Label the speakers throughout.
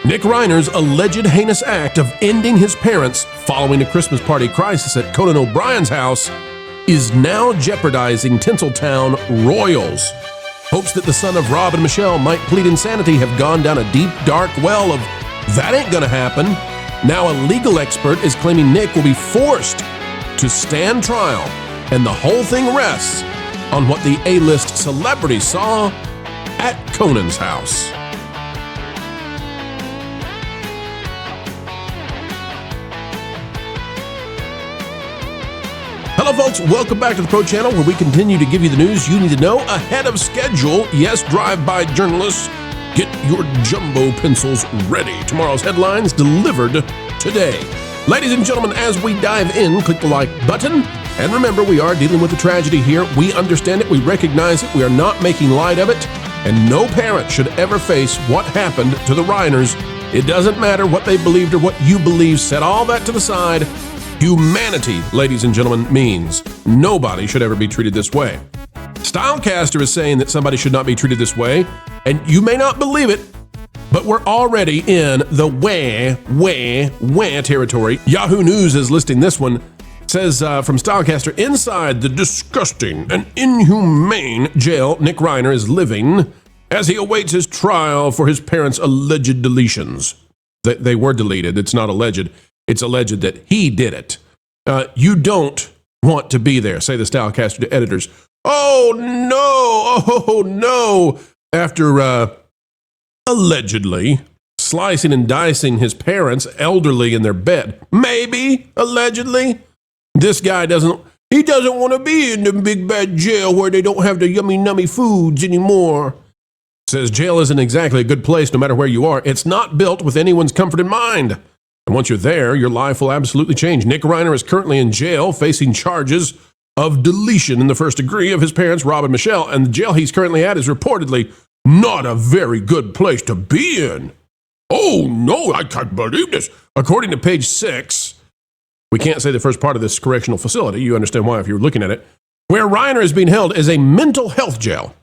Speaker 1: Nick Reiner's alleged heinous act of ending his parents following a Christmas party crisis at Conan O'Brien's house is now jeopardizing Tinseltown royals. Hopes that the son of Rob and Michelle might plead insanity have gone down a deep, dark well of, that ain't gonna happen. Now a legal expert is claiming Nick will be forced to stand trial, and the whole thing rests on what the A-list celebrity saw at Conan's house. Hello folks, welcome back to the Pro Channel, where we continue to give you the news you need to know ahead of schedule. Yes, drive-by journalists, get your jumbo pencils ready. Tomorrow's headlines delivered today. Ladies and gentlemen, as we dive in, click the like button. And remember, we are dealing with a tragedy here. We understand it, we recognize it, we are not making light of it. And no parent should ever face what happened to the Reiners. It doesn't matter what they believed or what you believe. Set all that to the side. Humanity, ladies and gentlemen, means nobody should ever be treated this way. Stylecaster is saying that somebody should not be treated this way, and you may not believe it, but we're already in the wah territory. Yahoo News is listing this one. It says from Stylecaster, inside the disgusting and inhumane jail Nick Reiner is living as he awaits his trial for his parents' alleged deletions. They were deleted. It's not alleged. It's alleged that he did it. You don't want to be there, say the Stylecaster to editors. Oh no. After allegedly slicing and dicing his parents, elderly, in their bed. Maybe, allegedly. This guy doesn't want to be in the big bad jail where they don't have the yummy nummy foods anymore. Says jail isn't exactly a good place no matter where you are. It's not built with anyone's comfort in mind. And once you're there, your life will absolutely change. Nick Reiner is currently in jail facing charges of deletion in the first degree of his parents, Rob and Michelle, and the jail he's currently at is reportedly not a very good place to be in. Oh no, I can't believe this. According to page 6, we can't say the first part of this correctional facility, you understand why if you're looking at it, where Reiner is being held is a mental health jail,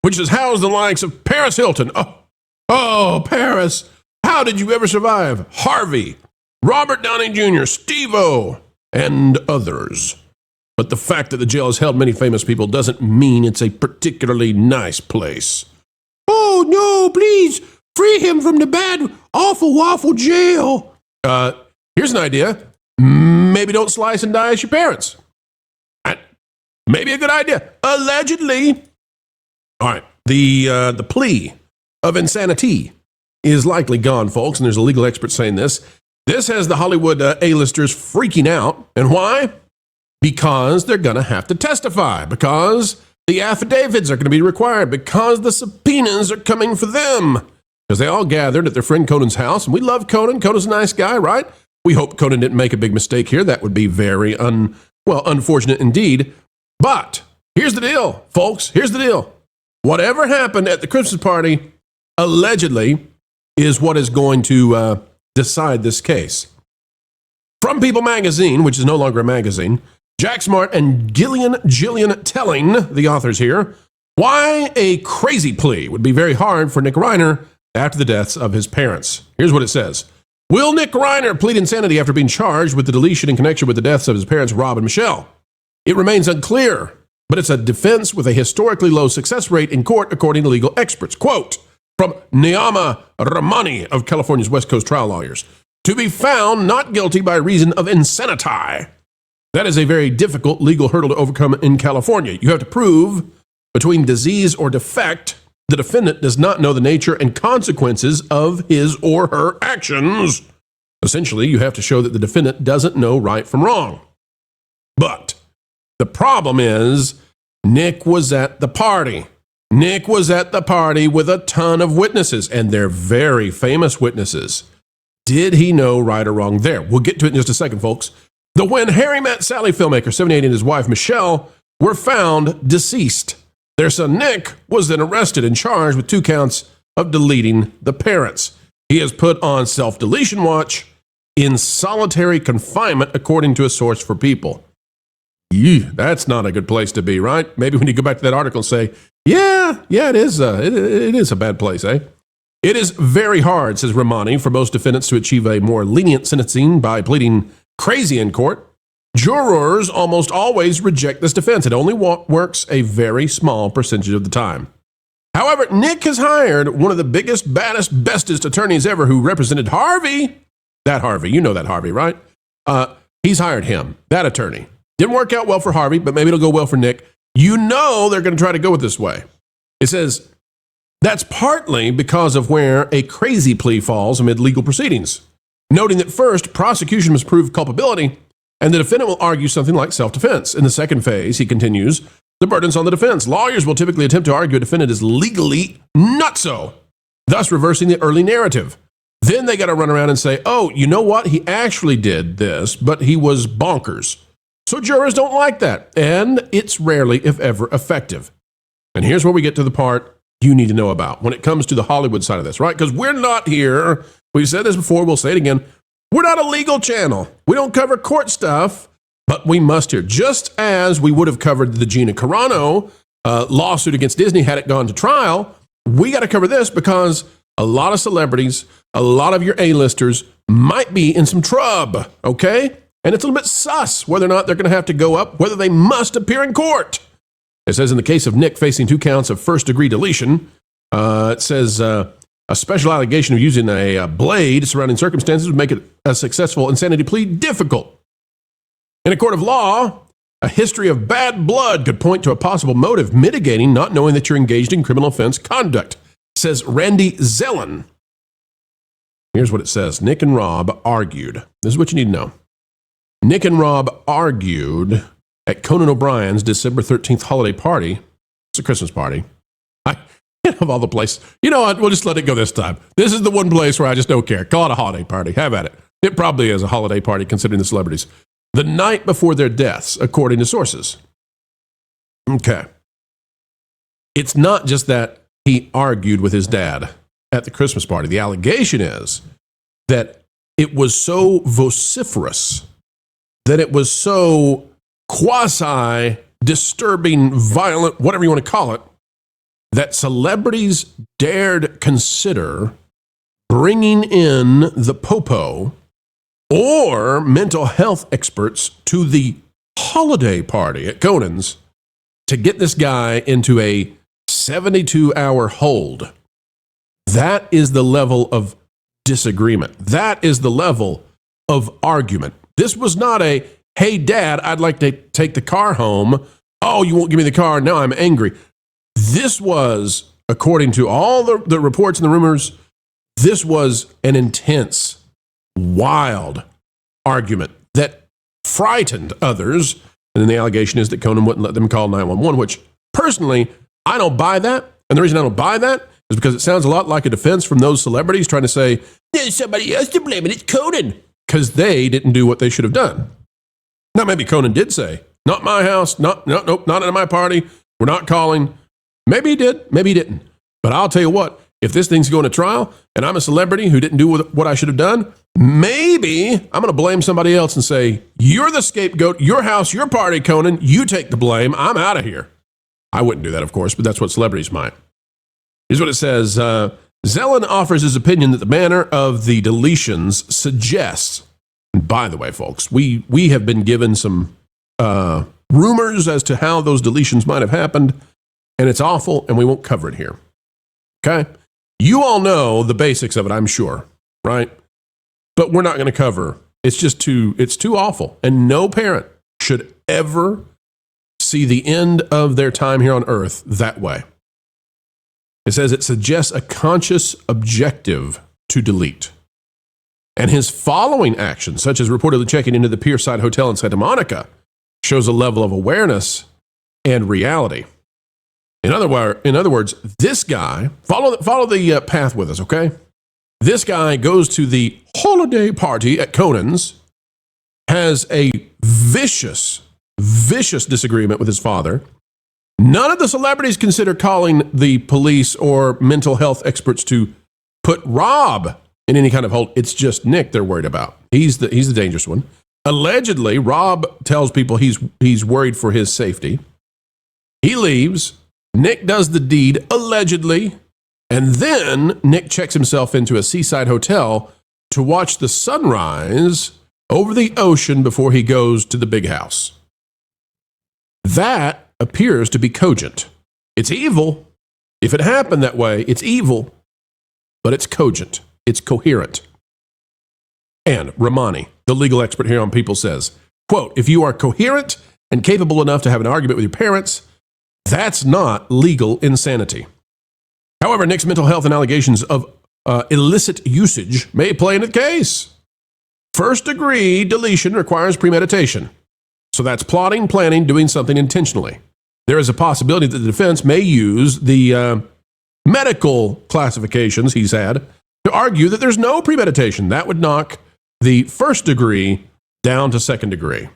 Speaker 1: which has housed the likes of Paris Hilton. Oh, Paris. How did you ever survive? Harvey, Robert Downey Jr., Steve-O, and others. But the fact that the jail has held many famous people doesn't mean it's a particularly nice place. Oh, no, please, free him from the bad, awful waffle jail. Here's an idea. Maybe don't slice and dice your parents. Maybe a good idea. Allegedly. All right, the plea of insanity is likely gone, folks, and there's a legal expert saying this. This has the Hollywood A-listers freaking out. And why? Because they're going to have to testify, because the affidavits are going to be required, because the subpoenas are coming for them, because they all gathered at their friend Conan's house. And we love Conan. Conan's a nice guy, right? We hope Conan didn't make a big mistake here. That would be very unfortunate indeed. But here's the deal, folks. Here's the deal. Whatever happened at the Christmas party, allegedly, is what is going to decide this case. From People magazine, which is no longer a magazine, Jack Smart and Gillian telling, the authors here, why a crazy plea would be very hard for Nick Reiner after the deaths of his parents. Here's what it says. Will Nick Reiner plead insanity after being charged with the deletion in connection with the deaths of his parents, Rob and Michelle? It remains unclear, but it's a defense with a historically low success rate in court, according to legal experts. Quote, from Niama Ramani of California's West Coast trial lawyers, to be found not guilty by reason of insanity. That is a very difficult legal hurdle to overcome in California. You have to prove between disease or defect, the defendant does not know the nature and consequences of his or her actions. Essentially, you have to show that the defendant doesn't know right from wrong. But the problem is, Nick was at the party. Nick was at the party with a ton of witnesses, and they're very famous witnesses. Did he know right or wrong there? We'll get to it in just a second, folks. The When Harry Met Sally filmmaker, 78, and his wife, Michelle, were found deceased. Their son, Nick, was then arrested and charged with 2 counts of deleting the parents. He is put on self-deletion watch in solitary confinement, according to a source for People. That's not a good place to be, right? Maybe when you go back to that article and say, yeah, it is a bad place, eh? It is very hard, says Romani, for most defendants to achieve a more lenient sentencing by pleading crazy in court. Jurors almost always reject this defense. It only works a very small percentage of the time. However, Nick has hired one of the biggest, baddest, bestest attorneys ever who represented Harvey. That Harvey, you know that Harvey, right? He's hired him, that attorney. Didn't work out well for Harvey, but maybe it'll go well for Nick. You know they're going to try to go it this way. It says, that's partly because of where a crazy plea falls amid legal proceedings. Noting that first, prosecution must prove culpability, and the defendant will argue something like self-defense. In the second phase, he continues, the burden's on the defense. Lawyers will typically attempt to argue a defendant is legally nutso, thus reversing the early narrative. Then they got to run around and say, oh, you know what? He actually did this, but he was bonkers. So jurors don't like that, and it's rarely, if ever, effective. And here's where we get to the part you need to know about when it comes to the Hollywood side of this, right? Because we're not here. We've said this before. We'll say it again. We're not a legal channel. We don't cover court stuff, but we must here. Just as we would have covered the Gina Carano lawsuit against Disney had it gone to trial, we got to cover this because a lot of celebrities, a lot of your A-listers might be in some trouble, okay? And it's a little bit sus whether or not they're going to have to go up, whether they must appear in court. It says in the case of Nick facing 2 counts of first-degree deletion, it says a special allegation of using a blade surrounding circumstances would make it a successful insanity plea difficult. In a court of law, a history of bad blood could point to a possible motive mitigating not knowing that you're engaged in criminal offense conduct, says Randy Zellen. Here's what it says. Nick and Rob argued. This is what you need to know. Nick and Rob argued at Conan O'Brien's December 13th holiday party. It's a Christmas party. Of all the places. You know what? We'll just let it go this time. This is the one place where I just don't care. Call it a holiday party. Have at it. It probably is a holiday party considering the celebrities. The night before their deaths, according to sources. Okay. It's not just that he argued with his dad at the Christmas party. The allegation is that it was so vociferous, that it was so quasi-disturbing, violent, whatever you want to call it, that celebrities dared consider bringing in the popo or mental health experts to the holiday party at Conan's to get this guy into a 72-hour hold. That is the level of disagreement. That is the level of argument. This was not a, hey, Dad, I'd like to take the car home. Oh, you won't give me the car. Now I'm angry. This was, according to all the reports and the rumors, this was an intense, wild argument that frightened others. And then the allegation is that Conan wouldn't let them call 911, which personally, I don't buy that. And the reason I don't buy that is because it sounds a lot like a defense from those celebrities trying to say, there's somebody else to blame and it's Conan, because they didn't do what they should have done. Now, maybe Conan did say, not my house, nope, not at my party, we're not calling. Maybe he did, maybe he didn't. But I'll tell you what, if this thing's going to trial and I'm a celebrity who didn't do what I should have done, maybe I'm going to blame somebody else and say, you're the scapegoat, your house, your party, Conan, you take the blame, I'm out of here. I wouldn't do that, of course, but that's what celebrities might. Here's what it says. Zellen offers his opinion that the manner of the deletions suggests, and by the way, folks, we have been given some rumors as to how those deletions might have happened, and it's awful, and we won't cover it here. Okay? You all know the basics of it, I'm sure, right? But we're not going to cover. It's too awful, and no parent should ever see the end of their time here on earth that way. It says it suggests a conscious objective to delete. And his following actions, such as reportedly checking into the Pierside Hotel in Santa Monica, shows a level of awareness and reality. In other words, this guy, follow the path with us, okay? This guy goes to the holiday party at Conan's, has a vicious disagreement with his father. None of the celebrities consider calling the police or mental health experts to put Rob in any kind of hold. It's just Nick they're worried about. He's the dangerous one. Allegedly, Rob tells people he's worried for his safety. He leaves. Nick does the deed, allegedly. And then Nick checks himself into a seaside hotel to watch the sunrise over the ocean before he goes to the big house. That appears to be cogent. It's evil. If it happened that way, it's evil, but it's cogent. It's coherent. And Romani, the legal expert here on People, says, quote, if you are coherent and capable enough to have an argument with your parents, that's not legal insanity. However, Nick's mental health and allegations of illicit usage may play into the case. First-degree deletion requires premeditation. So that's plotting, planning, doing something intentionally. There is a possibility that the defense may use the medical classifications he's had to argue that there's no premeditation. That would knock the first degree down to second degree.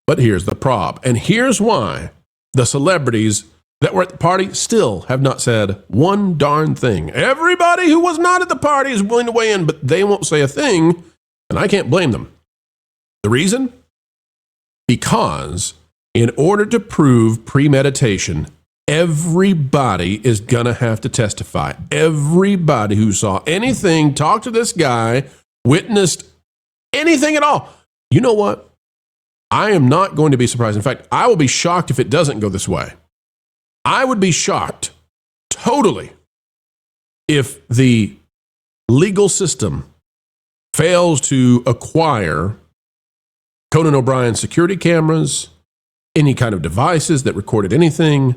Speaker 1: But here's the prob, and here's why the celebrities that were at the party still have not said one darn thing. Everybody who was not at the party is willing to weigh in, but they won't say a thing, and I can't blame them. The reason? Because in order to prove premeditation, everybody is going to have to testify. Everybody who saw anything, talked to this guy, witnessed anything at all. You know what? I am not going to be surprised. In fact, I will be shocked if it doesn't go this way. I would be shocked totally if the legal system fails to acquire Conan O'Brien's security cameras, any kind of devices that recorded anything.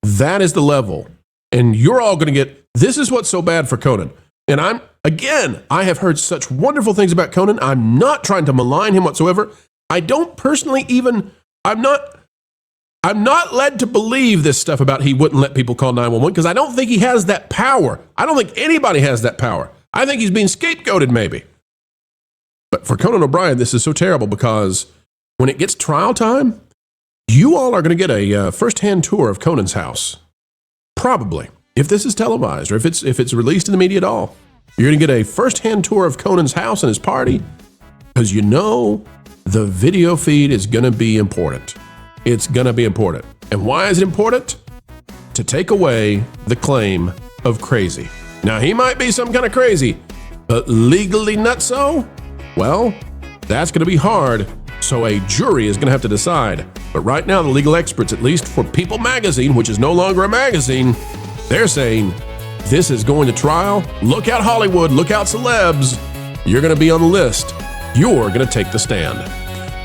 Speaker 1: That is the level. And you're all going to get, this is what's so bad for Conan. And I have heard such wonderful things about Conan. I'm not trying to malign him whatsoever. I don't personally even, I'm not led to believe this stuff about he wouldn't let people call 911 because I don't think he has that power. I don't think anybody has that power. I think he's being scapegoated maybe. But for Conan O'Brien, this is so terrible because when it gets trial time, you all are going to get a first-hand tour of Conan's house. Probably. If this is televised or if it's released in the media at all, you're going to get a first-hand tour of Conan's house and his party because you know the video feed is going to be important. It's going to be important. And why is it important? To take away the claim of crazy. Now, he might be some kind of crazy, but legally nutso? Well, that's going to be hard. So a jury is going to have to decide. But right now, the legal experts, at least for People magazine, which is no longer a magazine, they're saying this is going to trial. Look out Hollywood, look out celebs. You're going to be on the list. You're going to take the stand.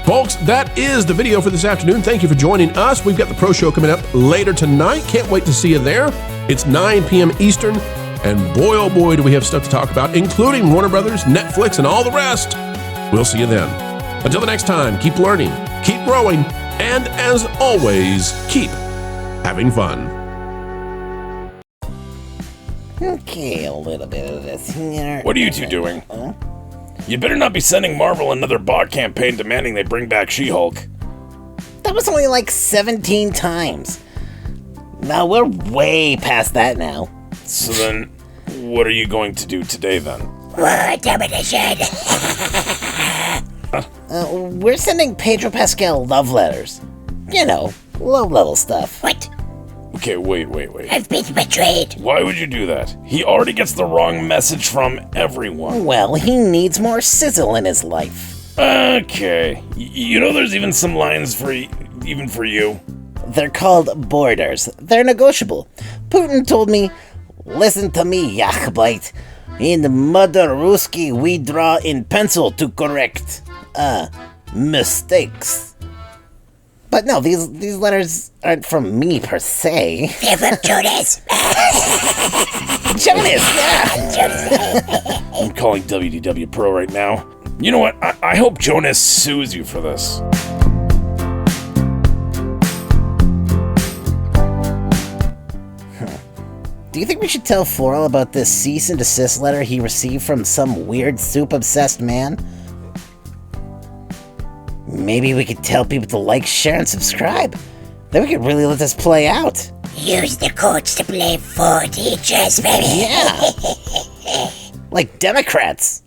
Speaker 1: Folks, that is the video for this afternoon. Thank you for joining us. We've got the Pro Show coming up later tonight. Can't wait to see you there. It's 9 p.m. Eastern. And boy, oh boy, do we have stuff to talk about, including Warner Brothers, Netflix, and all the rest. We'll see you then. Until the next time, keep learning, keep growing, and as always, keep having fun.
Speaker 2: Okay, a little bit of this here.
Speaker 3: What are you two doing? You better not be sending Marvel another bot campaign demanding they bring back She-Hulk.
Speaker 2: That was only like 17 times. Now we're way past that now.
Speaker 3: So then, what are you going to do today then?
Speaker 2: We're sending Pedro Pascal love letters. You know, low-level stuff.
Speaker 4: What?
Speaker 3: Okay, wait.
Speaker 4: I've been betrayed.
Speaker 3: Why would you do that? He already gets the wrong message from everyone.
Speaker 2: Well, he needs more sizzle in his life.
Speaker 3: Okay. You know there's even some lines for even for you?
Speaker 2: They're called borders. They're negotiable. Putin told me, listen to me, Yachbite. In modern Ruski, we draw in pencil to correct, mistakes. But no, these letters aren't from me per se.
Speaker 4: They're from Jonas.
Speaker 2: Jonas, yeah.
Speaker 3: I'm calling WDW Pro right now. You know what? I hope Jonas sues you for this.
Speaker 2: Do you think we should tell Floral about this cease and desist letter he received from some weird soup-obsessed man? Maybe we could tell people to like, share, and subscribe. Then we could really let this play out.
Speaker 4: Use the codes to play 4 teachers, baby.
Speaker 2: Yeah. Like Democrats.